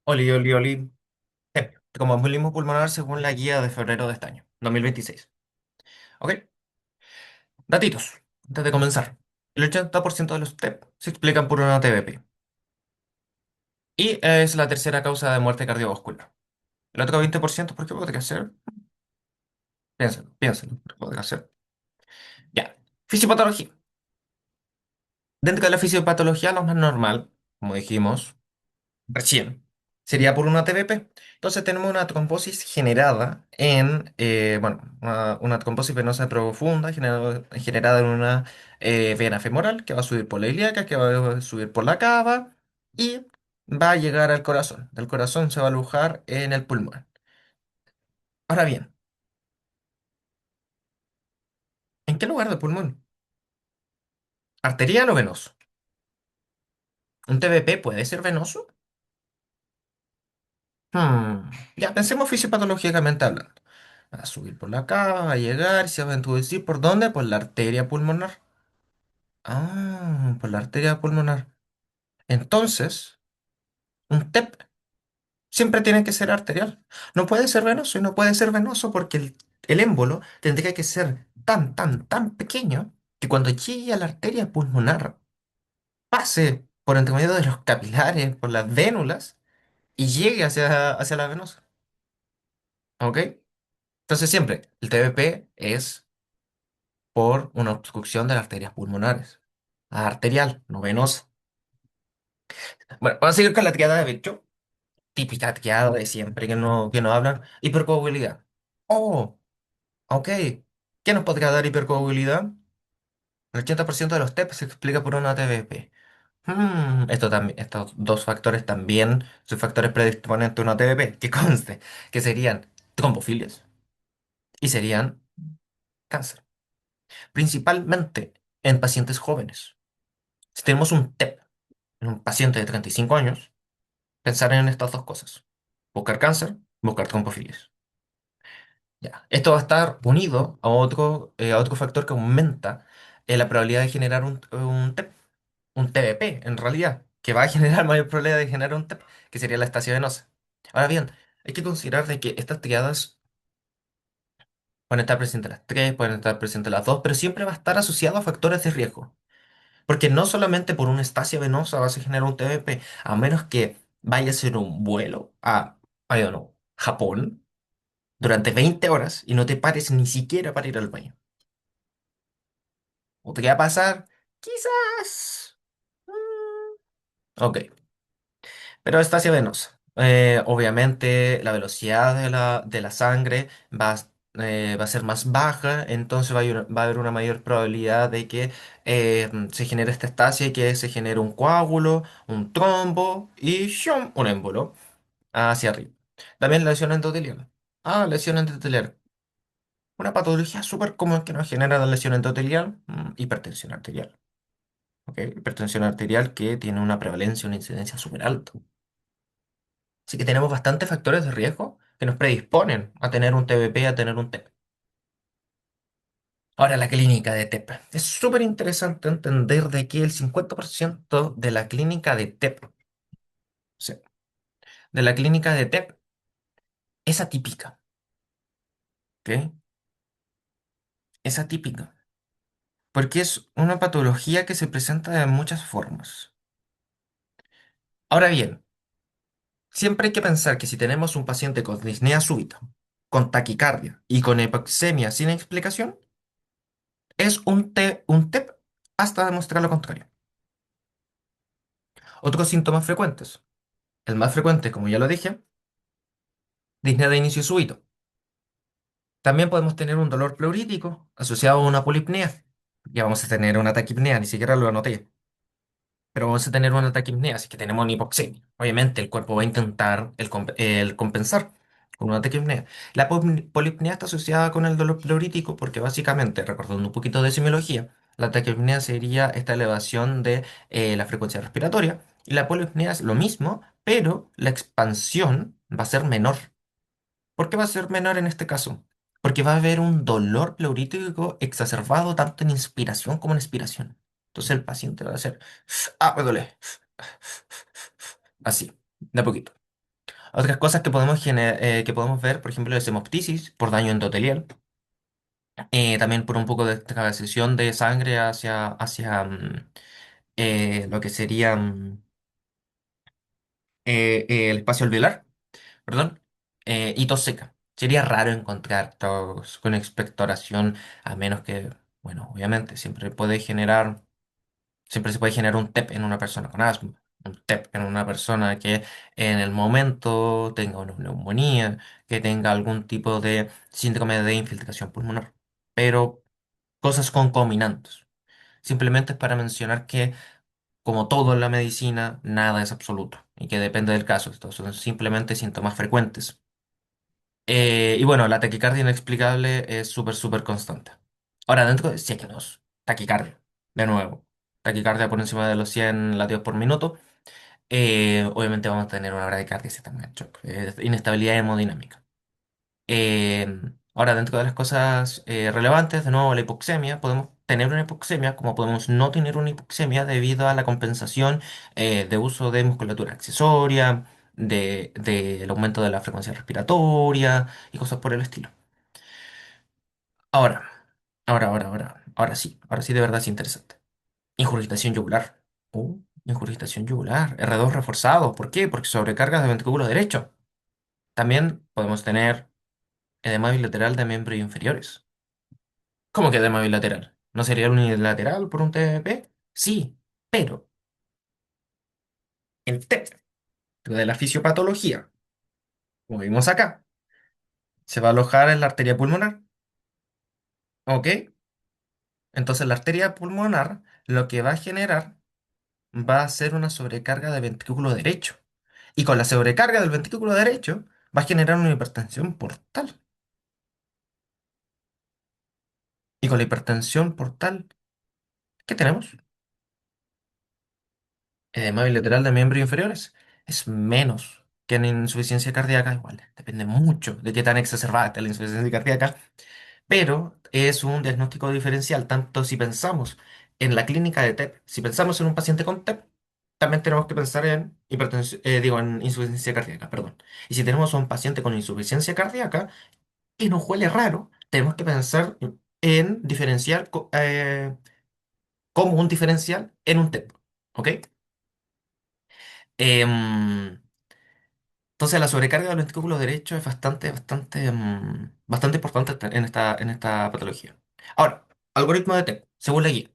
Oli, oli, oli. Como embolismo pulmonar según la guía de febrero de este año, 2026. ¿Ok? Datitos. Antes de comenzar. El 80% de los TEP se explican por una TBP. Y es la tercera causa de muerte cardiovascular. El otro 20%, ¿por qué podría ser? Piénsalo, piénsalo. ¿Por qué podría ser? Ya. Fisiopatología. Dentro de la fisiopatología, lo más normal, como dijimos recién, sería por una TBP. Entonces tenemos una trombosis generada bueno, una trombosis venosa profunda generada en una vena femoral que va a subir por la ilíaca, que va a subir por la cava y va a llegar al corazón. Del corazón se va a alojar en el pulmón. Ahora bien, ¿en qué lugar del pulmón? ¿Arterial o venoso? ¿Un TBP puede ser venoso? Ya, pensemos fisiopatológicamente hablando. Va a subir por la cava, va a llegar, se va a introducir por dónde? Por la arteria pulmonar. Por la arteria pulmonar. Entonces, un TEP siempre tiene que ser arterial. No puede ser venoso y no puede ser venoso porque el émbolo tendría que ser tan pequeño que cuando llegue a la arteria pulmonar pase por entre medio de los capilares, por las vénulas y llegue hacia la venosa. ¿Ok? Entonces siempre el TBP es por una obstrucción de las arterias pulmonares. Arterial, no venosa. Bueno, vamos a seguir con la triada de Bechdel. Típica triada de siempre que no hablan. Hipercoagulabilidad. Oh, ok. ¿Qué nos podría dar hipercoagulabilidad? El 80% de los TEP se explica por una TBP. Estos dos factores también son factores predisponentes a una TBP, que conste, que serían trombofilias y serían cáncer, principalmente en pacientes jóvenes. Si tenemos un TEP en un paciente de 35 años, pensar en estas dos cosas. Buscar cáncer, buscar trombofilias. Ya. Esto va a estar unido a otro factor que aumenta la probabilidad de generar un TEP, un TBP, en realidad, que va a generar mayor probabilidad de generar un TEP, que sería la estasia venosa. Ahora bien, hay que considerar de que estas triadas pueden estar presentes las tres, pueden estar presentes las dos, pero siempre va a estar asociado a factores de riesgo. Porque no solamente por una estasia venosa vas a generar un TBP, a menos que vaya a hacer un vuelo a, I don't know, Japón durante 20 horas y no te pares ni siquiera para ir al baño. ¿Podría pasar? Quizás. Ok, pero estasia venosa. Obviamente la velocidad de la sangre va a ser más baja, entonces va a haber una mayor probabilidad de que se genere esta estasia y que se genere un coágulo, un trombo y ¡shum! Un émbolo hacia arriba. También lesión endotelial. Lesión endotelial. Una patología súper común que nos genera la lesión endotelial, hipertensión arterial. ¿Ok? Hipertensión arterial que tiene una prevalencia, una incidencia súper alta. Así que tenemos bastantes factores de riesgo que nos predisponen a tener un TBP, a tener un TEP. Ahora, la clínica de TEP. Es súper interesante entender de que el 50% de la clínica de TEP, o sea, de la clínica de TEP, es atípica. ¿Ok? Es atípica. Porque es una patología que se presenta de muchas formas. Ahora bien, siempre hay que pensar que si tenemos un paciente con disnea súbita, con taquicardia y con hipoxemia sin explicación, es un TEP hasta demostrar lo contrario. Otros síntomas frecuentes. El más frecuente, como ya lo dije, disnea de inicio súbito. También podemos tener un dolor pleurítico asociado a una polipnea. Ya vamos a tener una taquipnea, ni siquiera lo anoté. Pero vamos a tener una taquipnea, así que tenemos una hipoxemia. Obviamente el cuerpo va a intentar el compensar con una taquipnea. La polipnea está asociada con el dolor pleurítico porque básicamente, recordando un poquito de semiología, la taquipnea sería esta elevación de la frecuencia respiratoria y la polipnea es lo mismo, pero la expansión va a ser menor. ¿Por qué va a ser menor en este caso? Porque va a haber un dolor pleurítico exacerbado tanto en inspiración como en expiración. Entonces el paciente va a hacer, me duele, así, de a poquito. Otras cosas que que podemos ver, por ejemplo, es hemoptisis por daño endotelial, también por un poco de extracción de sangre hacia lo que sería el espacio alveolar, perdón, y tos seca. Sería raro encontrar tos con expectoración, a menos que, bueno, obviamente, siempre se puede generar un TEP en una persona con asma, un TEP en una persona que en el momento tenga una neumonía, que tenga algún tipo de síndrome de infiltración pulmonar, pero cosas concomitantes. Simplemente es para mencionar que, como todo en la medicina, nada es absoluto y que depende del caso. Estos son simplemente síntomas frecuentes. Y bueno, la taquicardia inexplicable es súper constante. Ahora, dentro de signos, taquicardia, de nuevo, taquicardia por encima de los 100 latidos por minuto, obviamente vamos a tener una bradicardia sistémica en shock, inestabilidad hemodinámica. Eh, Ahora, dentro de las cosas relevantes, de nuevo, la hipoxemia, podemos tener una hipoxemia como podemos no tener una hipoxemia debido a la compensación de uso de musculatura accesoria, del aumento de la frecuencia respiratoria y cosas por el estilo. Ahora, ahora sí, de verdad es interesante. Ingurgitación yugular. Ingurgitación yugular. R2 reforzado. ¿Por qué? Porque sobrecarga del ventrículo derecho. También podemos tener edema bilateral de miembros inferiores. ¿Cómo que edema bilateral? ¿No sería unilateral por un TBP? Sí, pero el TEP de la fisiopatología, como vimos acá, se va a alojar en la arteria pulmonar. ¿Ok? Entonces la arteria pulmonar lo que va a generar va a ser una sobrecarga del ventrículo derecho. Y con la sobrecarga del ventrículo derecho va a generar una hipertensión portal. Y con la hipertensión portal, ¿qué tenemos? Edema bilateral de miembros inferiores. Es menos que en insuficiencia cardíaca, igual. Depende mucho de qué tan exacerbada está la insuficiencia cardíaca, pero es un diagnóstico diferencial, tanto si pensamos en la clínica de TEP, si pensamos en un paciente con TEP, también tenemos que pensar en en insuficiencia cardíaca, perdón. Y si tenemos a un paciente con insuficiencia cardíaca que nos huele raro, tenemos que pensar en diferenciar como un diferencial en un TEP, ¿ok? Em, entonces la sobrecarga del ventrículo derecho es bastante importante en esta patología. Ahora, algoritmo de TEP, según la guía.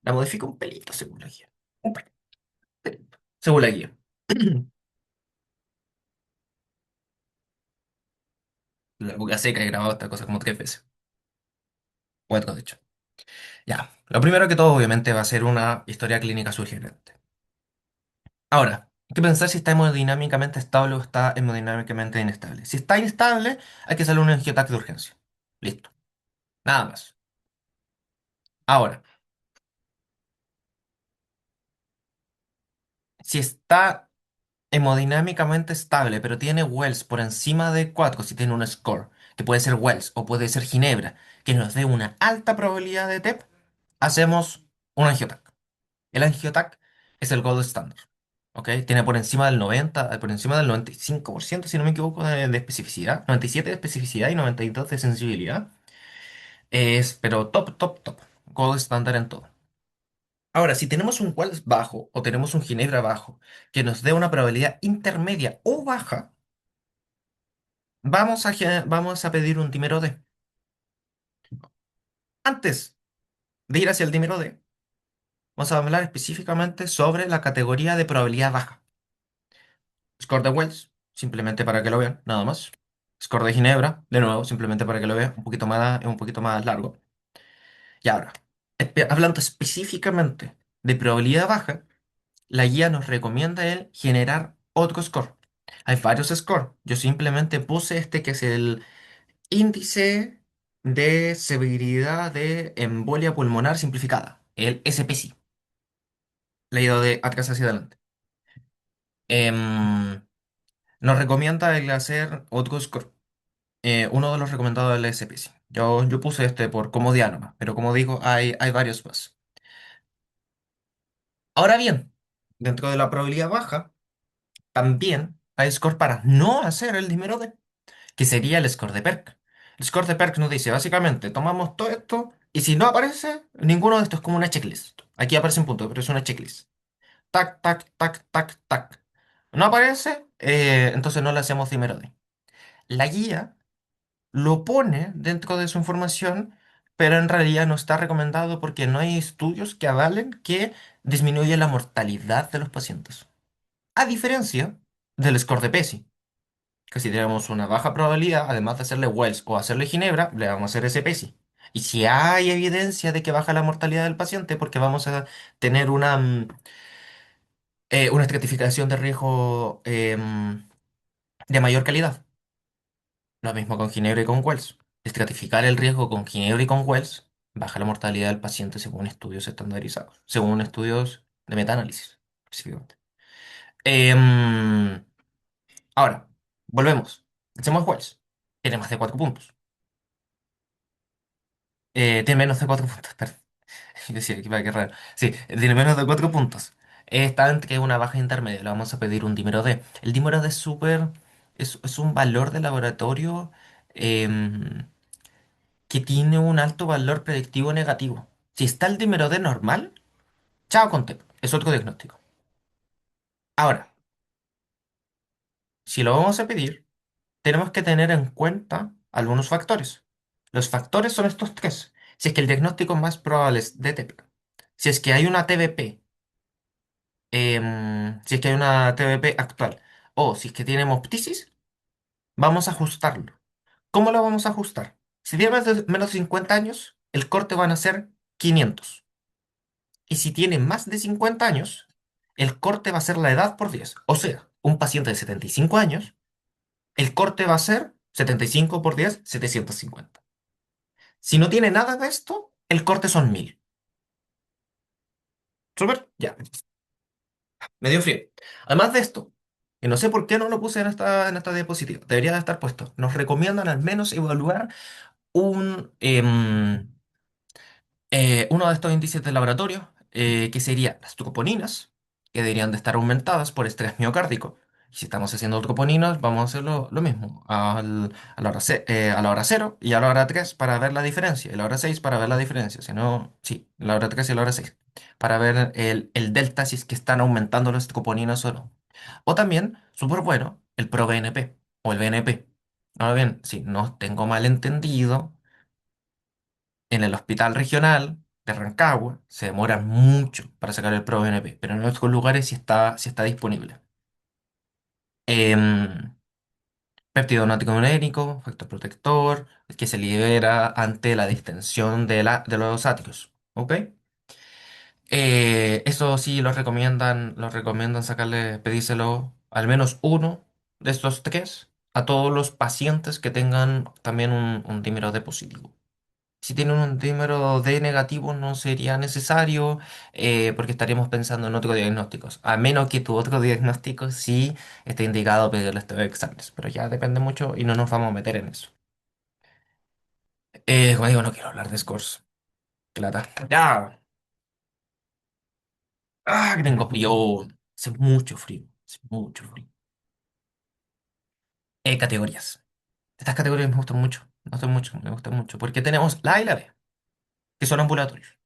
La modifico un pelito según la guía. Un pelito, según la guía. La boca seca he grabado esta cosa como 3 veces. Cuatro, de hecho. Ya. Lo primero que todo, obviamente, va a ser una historia clínica sugerente. Ahora, hay que pensar si está hemodinámicamente estable o está hemodinámicamente inestable. Si está inestable, hay que hacerle un angiotac de urgencia. Listo. Nada más. Ahora, si está hemodinámicamente estable, pero tiene Wells por encima de 4, si tiene un score, que puede ser Wells o puede ser Ginebra, que nos dé una alta probabilidad de TEP, hacemos un angiotac. El angiotac es el gold standard. ¿Ok? Tiene por encima del 90, por encima del 95%, si no me equivoco, de especificidad, 97 de especificidad y 92 de sensibilidad. Pero top. Gold standard en todo. Ahora, si tenemos un Wells bajo o tenemos un Ginebra bajo que nos dé una probabilidad intermedia o baja, vamos a pedir un dímero D. Antes de ir hacia el dímero D, vamos a hablar específicamente sobre la categoría de probabilidad baja. Score de Wells, simplemente para que lo vean, nada más. Score de Ginebra, de nuevo, simplemente para que lo vean, es un poquito más largo. Y ahora, hablando específicamente de probabilidad baja, la guía nos recomienda el generar otro score. Hay varios scores. Yo simplemente puse este que es el índice de severidad de embolia pulmonar simplificada, el SPC, leído de atrás hacia adelante. Em, Nos recomienda el hacer otro score. Uno de los recomendados del SPC. Yo puse este por comodidad nomás, pero como digo, hay varios más. Ahora bien, dentro de la probabilidad baja, también hay score para no hacer el dímero D, que sería el score de PERC. El score de PERC nos dice, básicamente, tomamos todo esto y si no aparece, ninguno de estos es como una checklist. Aquí aparece un punto, pero es una checklist. Tac, tac, tac, tac, tac. No aparece, entonces no le hacemos dímero D. La guía lo pone dentro de su información, pero en realidad no está recomendado porque no hay estudios que avalen que disminuye la mortalidad de los pacientes. A diferencia del score de PESI, que si tenemos una baja probabilidad, además de hacerle Wells o hacerle Ginebra, le vamos a hacer ese PESI. Y si hay evidencia de que baja la mortalidad del paciente, porque vamos a tener una estratificación de riesgo de mayor calidad. Lo mismo con Ginebra y con Wells. Estratificar el riesgo con Ginebra y con Wells baja la mortalidad del paciente según estudios estandarizados, según estudios de metaanálisis, específicamente. Em, Ahora, volvemos. Hacemos Wells. Tiene más de 4 puntos. Tiene menos de 4 puntos, perdón. Yo decía, qué raro. Sí, tiene menos de 4 puntos. Está entre una baja intermedia. Le vamos a pedir un dímero D. El dímero D es súper. Es un valor de laboratorio. em, que tiene un alto valor predictivo negativo. Si está el dímero D normal, chao con TEP, es otro diagnóstico. Ahora, si lo vamos a pedir, tenemos que tener en cuenta algunos factores. Los factores son estos tres. Si es que el diagnóstico más probable es de TEP, si es que hay una TBP, si es que hay una TBP actual, o si es que tiene hemoptisis, vamos a ajustarlo. ¿Cómo lo vamos a ajustar? Si tiene menos de 50 años, el corte van a ser 500. Y si tiene más de 50 años, el corte va a ser la edad por 10. O sea, un paciente de 75 años, el corte va a ser 75 por 10, 750. Si no tiene nada de esto, el corte son 1000. Súper, ya, me dio frío. Además de esto, y no sé por qué no lo puse en esta diapositiva, debería de estar puesto. Nos recomiendan al menos evaluar un, uno de estos índices de laboratorio, que sería las troponinas, que deberían de estar aumentadas por estrés miocárdico. Si estamos haciendo troponinas, vamos a hacerlo lo mismo, a la hora, a la hora 0 y a la hora 3 para ver la diferencia, y a la hora 6 para ver la diferencia, si no, sí, la hora 3 y la hora 6 para ver el delta si es que están aumentando las troponinas o no. O también, súper bueno, el ProBNP o el BNP. Ahora bien, si no tengo mal entendido, en el hospital regional de Rancagua se demoran mucho para sacar el ProBNP, pero en otros lugares sí está disponible. Em, Péptido nátrico urénico, factor protector, que se libera ante la distensión de los áticos. ¿Ok? Eso sí lo recomiendan sacarle, pedírselo al menos uno de estos tres a todos los pacientes que tengan también un dímero D positivo. Si tienen un dímero D negativo no sería necesario, porque estaríamos pensando en otros diagnósticos. A menos que tu otro diagnóstico sí esté indicado pedirle estos exámenes. Pero ya depende mucho y no nos vamos a meter en eso. Como digo, no quiero hablar de scores. Qué lata. Ya. Ah, que tengo frío. Hace mucho frío. Hace mucho frío. Categorías. Estas categorías me gustan mucho. Porque tenemos la A y la B, que son ambulatorios.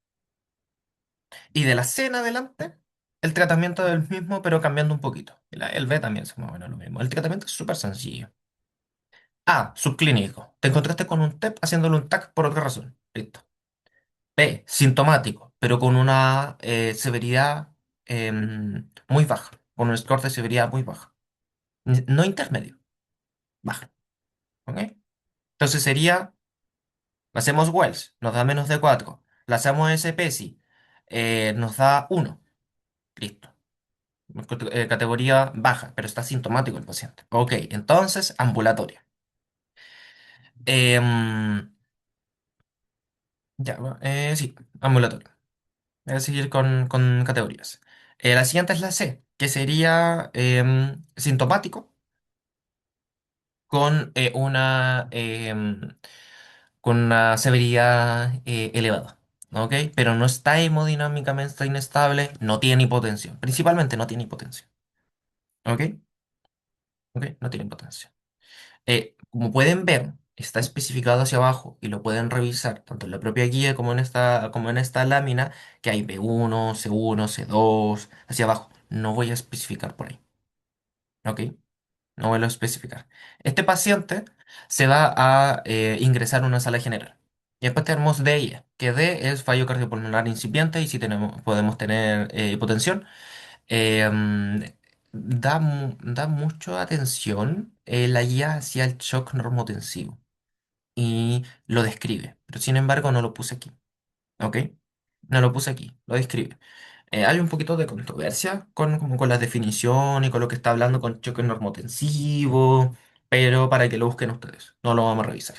Y de la C en adelante, el tratamiento es el mismo, pero cambiando un poquito. El B también es más o menos lo mismo. El tratamiento es súper sencillo. A, subclínico. Te encontraste con un TEP haciéndole un TAC por otra razón. Listo. B, sintomático, pero con una severidad muy baja. Con un score de severidad muy baja. No intermedio, baja. ¿Ok? Entonces sería, hacemos Wells, nos da menos de 4. La hacemos SPSI, nos da 1. Listo. Categoría baja, pero está sintomático el paciente. Ok, entonces ambulatoria. Em, ya, sí, ambulatorio. Voy a seguir con categorías. La siguiente es la C, que sería sintomático con una severidad elevada. ¿Ok? Pero no está hemodinámicamente inestable, no tiene hipotensión. Principalmente no tiene hipotensión. ¿Ok? ¿Ok? No tiene impotencia. Como pueden ver, está especificado hacia abajo y lo pueden revisar tanto en la propia guía como en esta lámina, que hay B1, C1, C2, hacia abajo. No voy a especificar por ahí, ¿ok? No voy a especificar. Este paciente se va a ingresar a una sala general. Y después tenemos D y E, que D es fallo cardiopulmonar incipiente y si tenemos, podemos tener hipotensión. Mm, da mucho atención la guía hacia el shock normotensivo y lo describe, pero sin embargo no lo puse aquí, ¿ok? No lo puse aquí, lo describe. Hay un poquito de controversia como con la definición y con lo que está hablando con choque normotensivo, pero para que lo busquen ustedes, no lo vamos a revisar.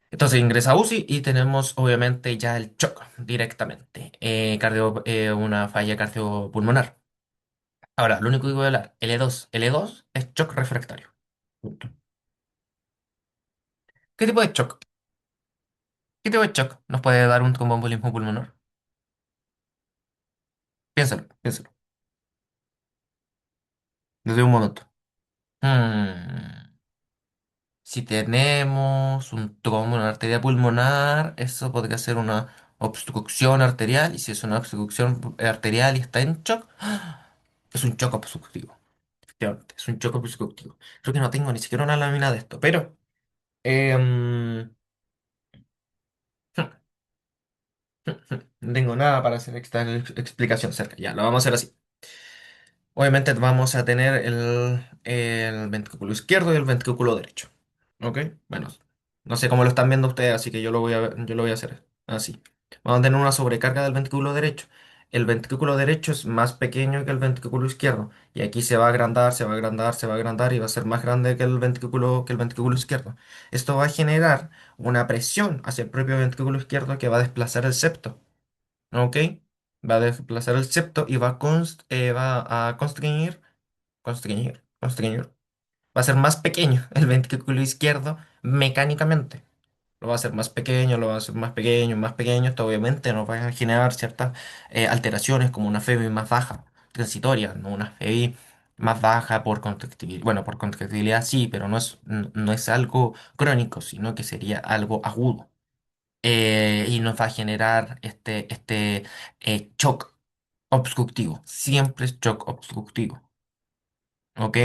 Entonces ingresa a UCI y tenemos obviamente ya el shock directamente, una falla cardiopulmonar. Ahora, lo único que voy a hablar, L2. L2 es shock refractario. Punto. ¿Qué tipo de shock? ¿Qué tipo de shock nos puede dar un tromboembolismo pulmonar? Piénsalo, piénsalo. Desde un momento. Hmm, Si tenemos un trombo en la arteria pulmonar, eso podría ser una obstrucción arterial. Y si es una obstrucción arterial y está en shock, es un shock obstructivo. Efectivamente, es un shock obstructivo. Creo que no tengo ni siquiera una lámina de esto, pero... em, no tengo nada para hacer esta explicación cerca. Ya, lo vamos a hacer así. Obviamente vamos a tener el ventrículo izquierdo y el ventrículo derecho. ¿Ok? Bueno, no sé cómo lo están viendo ustedes, así que yo lo voy a hacer así. Vamos a tener una sobrecarga del ventrículo derecho. El ventrículo derecho es más pequeño que el ventrículo izquierdo. Y aquí se va a agrandar, se va a agrandar, se va a agrandar y va a ser más grande que el ventrículo izquierdo. Esto va a generar una presión hacia el propio ventrículo izquierdo que va a desplazar el septo. ¿Ok? Va a desplazar el septo y va a constreñir. Va a ser más pequeño el ventrículo izquierdo mecánicamente. Lo va a hacer más pequeño, lo va a hacer más pequeño, más pequeño. Esto obviamente nos va a generar ciertas alteraciones como una FEBI más baja, transitoria, no una FEBI más baja por contractibilidad. Bueno, por contractibilidad sí, pero no es algo crónico, sino que sería algo agudo y nos va a generar este shock obstructivo. Siempre es shock obstructivo. ¿Ok?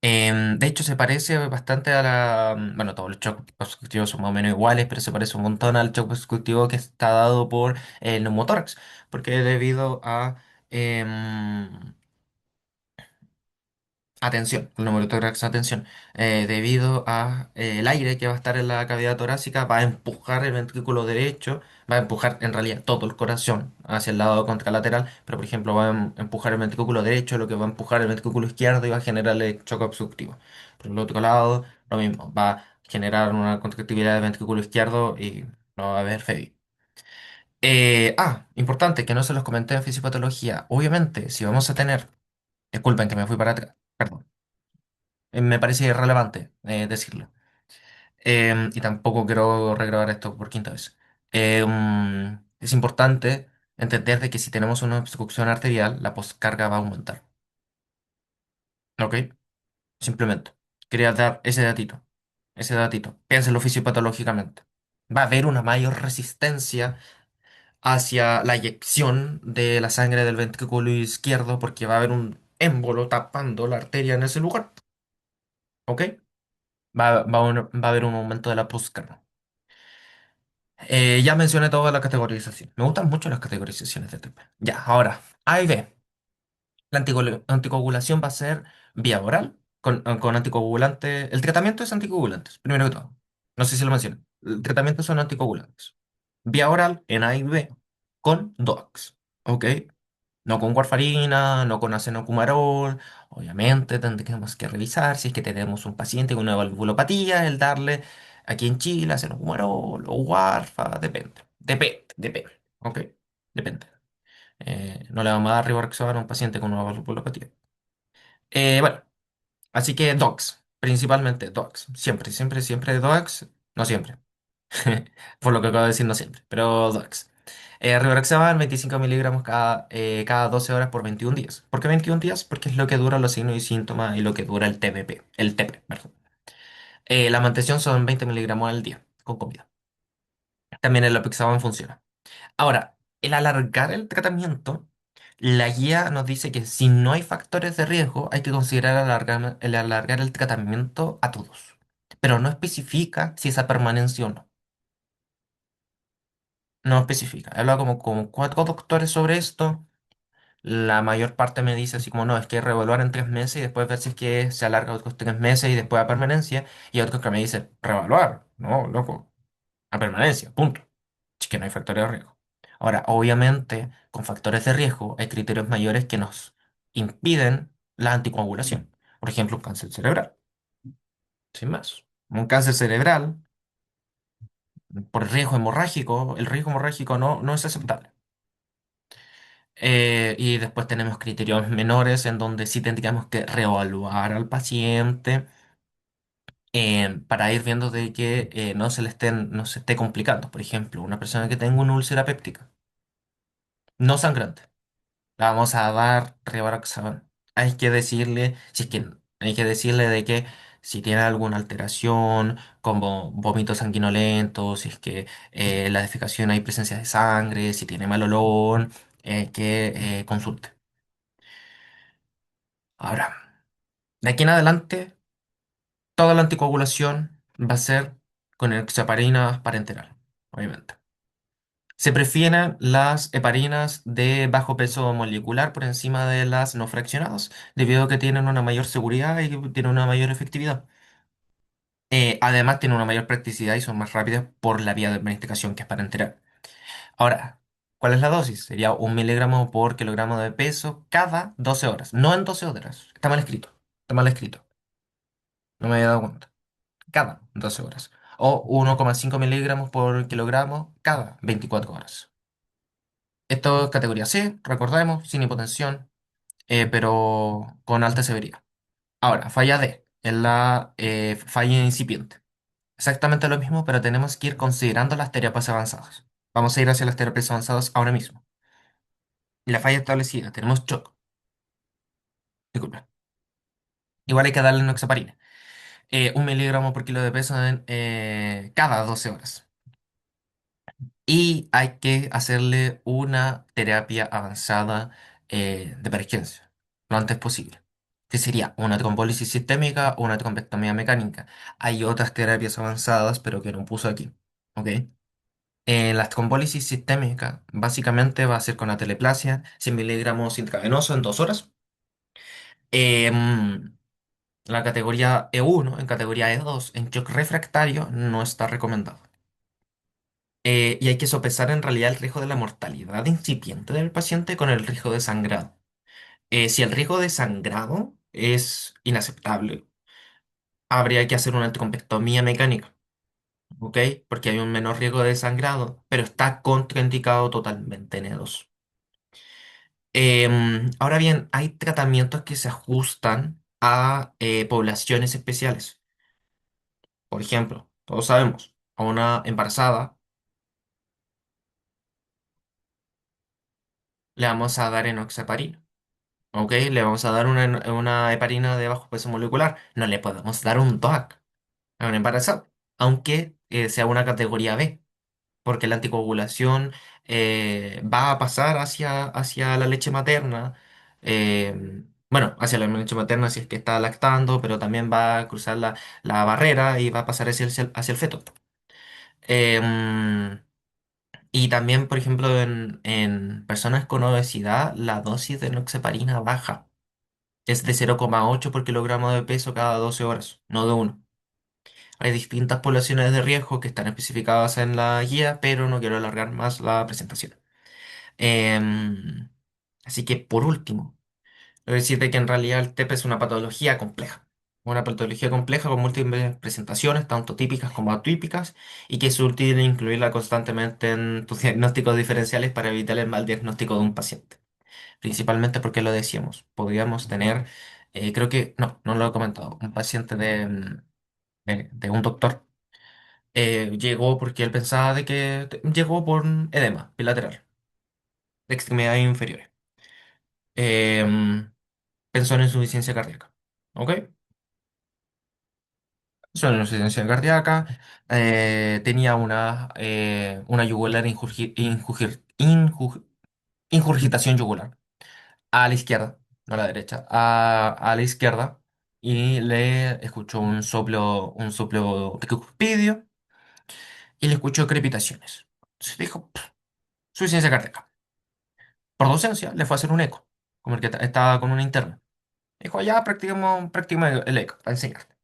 De hecho, se parece bastante a bueno, todos los shocks obstructivos son más o menos iguales, pero se parece un montón al shock obstructivo que está dado por el neumotórax, porque debido a... em, Atención, el neumotórax, atención. Debido a el aire que va a estar en la cavidad torácica, va a empujar el ventrículo derecho, va a empujar en realidad todo el corazón hacia el lado contralateral, pero por ejemplo va a empujar el ventrículo derecho, lo que va a empujar el ventrículo izquierdo y va a generarle choque obstructivo. Por el otro lado, lo mismo, va a generar una contractibilidad del ventrículo izquierdo y no va a haber FEBI. Importante, que no se los comenté en fisiopatología. Obviamente, si vamos a tener, disculpen que me fui para atrás, perdón. Me parece irrelevante decirlo. Y tampoco quiero regrabar esto por quinta vez. Es importante entender de que si tenemos una obstrucción arterial, la postcarga va a aumentar. ¿Ok? Simplemente. Quería dar ese datito. Ese datito. Piénselo fisiopatológicamente. Va a haber una mayor resistencia hacia la eyección de la sangre del ventrículo izquierdo porque va a haber un émbolo tapando la arteria en ese lugar. ¿Ok? Va a haber un aumento de la postcarga. Ya mencioné toda la categorización. Me gustan mucho las categorizaciones de TP. Ya, ahora, A y B. La anticoagulación va a ser vía oral con anticoagulante. El tratamiento es anticoagulantes, primero que todo. No sé si lo mencioné. El tratamiento son anticoagulantes. Vía oral en A y B con DOACs. ¿Ok? No con warfarina, no con acenocumarol. Obviamente tendremos que revisar si es que tenemos un paciente con una valvulopatía, el darle aquí en Chile acenocumarol o warfa, depende. Depende. ¿Ok? Depende. No le vamos a dar rivaroxaban a un paciente con una valvulopatía. Bueno, así que DOACs, principalmente DOACs. Siempre, siempre, siempre DOACs. No siempre. Por lo que acabo de decir, no siempre, pero DOACs. Rivaroxaban 25 miligramos cada 12 horas por 21 días. ¿Por qué 21 días? Porque es lo que dura los signos y síntomas y lo que dura el TPP, el TP, perdón. La mantención son 20 miligramos al día con comida. También el Apixaban funciona. Ahora, el alargar el tratamiento, la guía nos dice que si no hay factores de riesgo, hay que considerar el alargar el tratamiento a todos. Pero no especifica si esa permanencia o no. No especifica. He hablado como con cuatro doctores sobre esto. La mayor parte me dice así como no, es que reevaluar en 3 meses y después ver si es que se alarga otros 3 meses y después a permanencia. Y otros que me dicen reevaluar. No, loco, a permanencia, punto. Es que no hay factores de riesgo. Ahora, obviamente, con factores de riesgo hay criterios mayores que nos impiden la anticoagulación. Por ejemplo, un cáncer cerebral, sin más. Un cáncer cerebral, por riesgo hemorrágico, el riesgo hemorrágico no es aceptable. Y después tenemos criterios menores en donde sí tendríamos que reevaluar al paciente para ir viendo de que no se esté complicando. Por ejemplo, una persona que tenga una úlcera péptica, no sangrante. La vamos a dar Rivaroxaban. Hay que decirle de que si tiene alguna alteración, como vómitos sanguinolentos, si es que la defecación hay presencia de sangre, si tiene mal olor, que consulte. Ahora, de aquí en adelante, toda la anticoagulación va a ser con enoxaparina parenteral, obviamente. Se prefieren las heparinas de bajo peso molecular por encima de las no fraccionadas, debido a que tienen una mayor seguridad y tienen una mayor efectividad. Además, tienen una mayor practicidad y son más rápidas por la vía de administración que es parenteral. Ahora, ¿cuál es la dosis? Sería 1 miligramo por kilogramo de peso cada 12 horas. No en 12 horas. Está mal escrito. Está mal escrito. No me había dado cuenta. Cada 12 horas. O 1,5 miligramos por kilogramo cada 24 horas. Esto es categoría C, recordemos, sin hipotensión, pero con alta severidad. Ahora, falla D, es la falla incipiente. Exactamente lo mismo, pero tenemos que ir considerando las terapias avanzadas. Vamos a ir hacia las terapias avanzadas ahora mismo. La falla establecida, tenemos shock. Disculpa. Igual hay que darle enoxaparina. 1 miligramo por kilo de peso cada 12 horas. Y hay que hacerle una terapia avanzada de emergencia lo antes posible, que sería una trombólisis sistémica o una trombectomía mecánica. Hay otras terapias avanzadas, pero que no puso aquí. ¿Ok? La trombólisis sistémica básicamente va a ser con la teleplasia, 100 miligramos intravenoso en 2 horas. Em, la categoría E1, en categoría E2, en shock refractario, no está recomendado. Y hay que sopesar en realidad el riesgo de la mortalidad incipiente del paciente con el riesgo de sangrado. Si el riesgo de sangrado es inaceptable, habría que hacer una trombectomía mecánica, ¿ok? Porque hay un menor riesgo de sangrado, pero está contraindicado totalmente en E2. Ahora bien, hay tratamientos que se ajustan a poblaciones especiales. Por ejemplo, todos sabemos, a una embarazada le vamos a dar enoxaparina. Ok, le vamos a dar una heparina de bajo peso molecular. No le podemos dar un DOAC a un embarazado, aunque sea una categoría B, porque la anticoagulación va a pasar hacia la leche materna. Bueno, hacia la leche materna si es que está lactando, pero también va a cruzar la barrera y va a pasar hacia el feto. Em, y también, por ejemplo, en personas con obesidad, la dosis de enoxaparina baja. Es de 0,8 por kilogramo de peso cada 12 horas, no de uno. Hay distintas poblaciones de riesgo que están especificadas en la guía, pero no quiero alargar más la presentación. Em, Así que, por último, quiero decirte que en realidad el TEP es una patología compleja. Una patología compleja con múltiples presentaciones, tanto típicas como atípicas, y que es útil incluirla constantemente en tus diagnósticos diferenciales para evitar el mal diagnóstico de un paciente. Principalmente porque lo decíamos, podríamos tener, creo que, no lo he comentado, un paciente de un doctor Llegó porque él pensaba de que llegó por un edema bilateral de extremidades inferiores. Em, Pensó en insuficiencia cardíaca. ¿Ok? Pensó en insuficiencia cardíaca. Tenía una yugular ingurgitación yugular a la izquierda, no a la derecha, a la izquierda. Y le escuchó un soplo de cupidio y le escuchó crepitaciones. Entonces dijo, "Pff, suficiencia cardíaca". Por docencia, le fue a hacer un eco, como el que estaba con una interna. Dijo, ya practiquemos el eco, para enseñarte.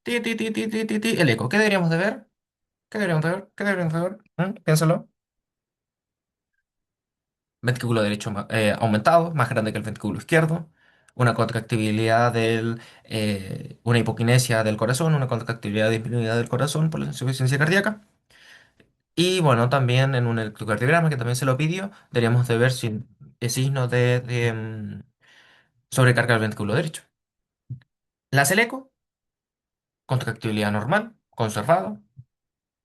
Ti, ti, ti, ti, ti, ti, ti, el eco. ¿Qué deberíamos de ver? ¿Qué deberíamos de ver? ¿Qué deberíamos de ver? Piénsalo. Ventrículo derecho aumentado, más grande que el ventrículo izquierdo. Una contractibilidad una hipoquinesia del corazón, una contractibilidad disminuida del corazón por la insuficiencia cardíaca. Y bueno, también en un electrocardiograma que también se lo pidió, deberíamos de ver si es signo de sobrecarga del ventrículo derecho. La Celeco, contractibilidad normal, conservado.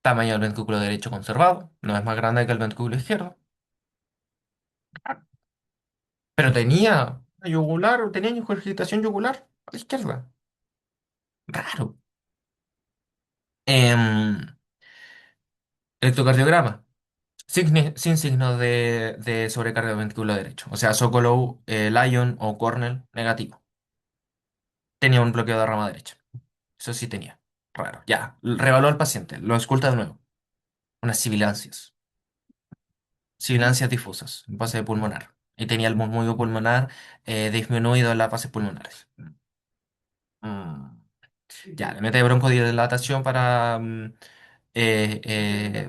Tamaño del ventrículo derecho conservado. No es más grande que el ventrículo izquierdo. Ah, pero tenía yugular, tenía ingurgitación yugular a la izquierda. Raro. Em, Electrocardiograma. Sin signo de sobrecarga del ventrículo derecho. O sea, Sokolov, Lyon o Cornell negativo. Tenía un bloqueo de rama derecha. Eso sí tenía. Raro. Ya. Revaló al paciente. Lo esculta de nuevo. Unas sibilancias. Sibilancias difusas en fase pulmonar. Y tenía el murmullo pulmonar disminuido en las fases pulmonares. Mm. Ya, le mete broncodilatación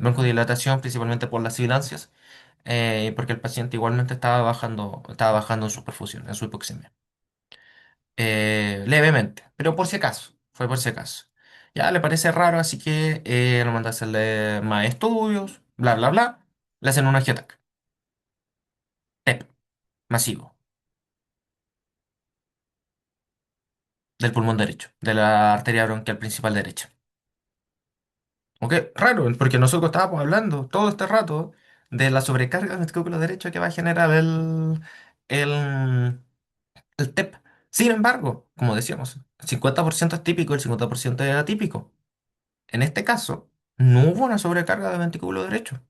broncodilatación principalmente por las sibilancias, porque el paciente igualmente estaba bajando en su perfusión, en su hipoxemia. Levemente, pero por si acaso, fue por si acaso. Ya le parece raro, así que lo manda a hacerle más estudios, bla, bla, bla. Le hacen un angiotac, TEP, masivo, del pulmón derecho, de la arteria bronquial principal derecha. Ok, raro, porque nosotros estábamos hablando todo este rato de la sobrecarga del ventrículo derecho que va a generar el, el TEP. Sin embargo, como decíamos, el 50% es típico, el 50% es atípico. En este caso, no hubo una sobrecarga del ventrículo derecho,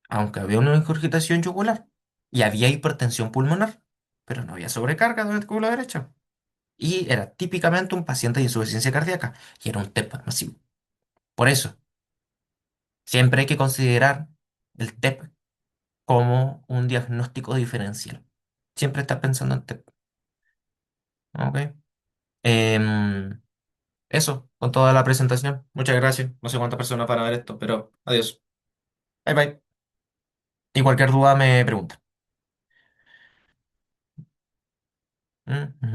aunque había una ingurgitación yugular y había hipertensión pulmonar, pero no había sobrecarga del ventrículo derecho. Y era típicamente un paciente de insuficiencia cardíaca y era un TEP masivo. Por eso, siempre hay que considerar el TEP como un diagnóstico diferencial. Siempre estar pensando en TEP. ¿Ok? Em, Eso, con toda la presentación. Muchas gracias. No sé cuántas personas van a ver esto, pero adiós. Bye bye. Y cualquier duda me pregunta. Mm, ujú.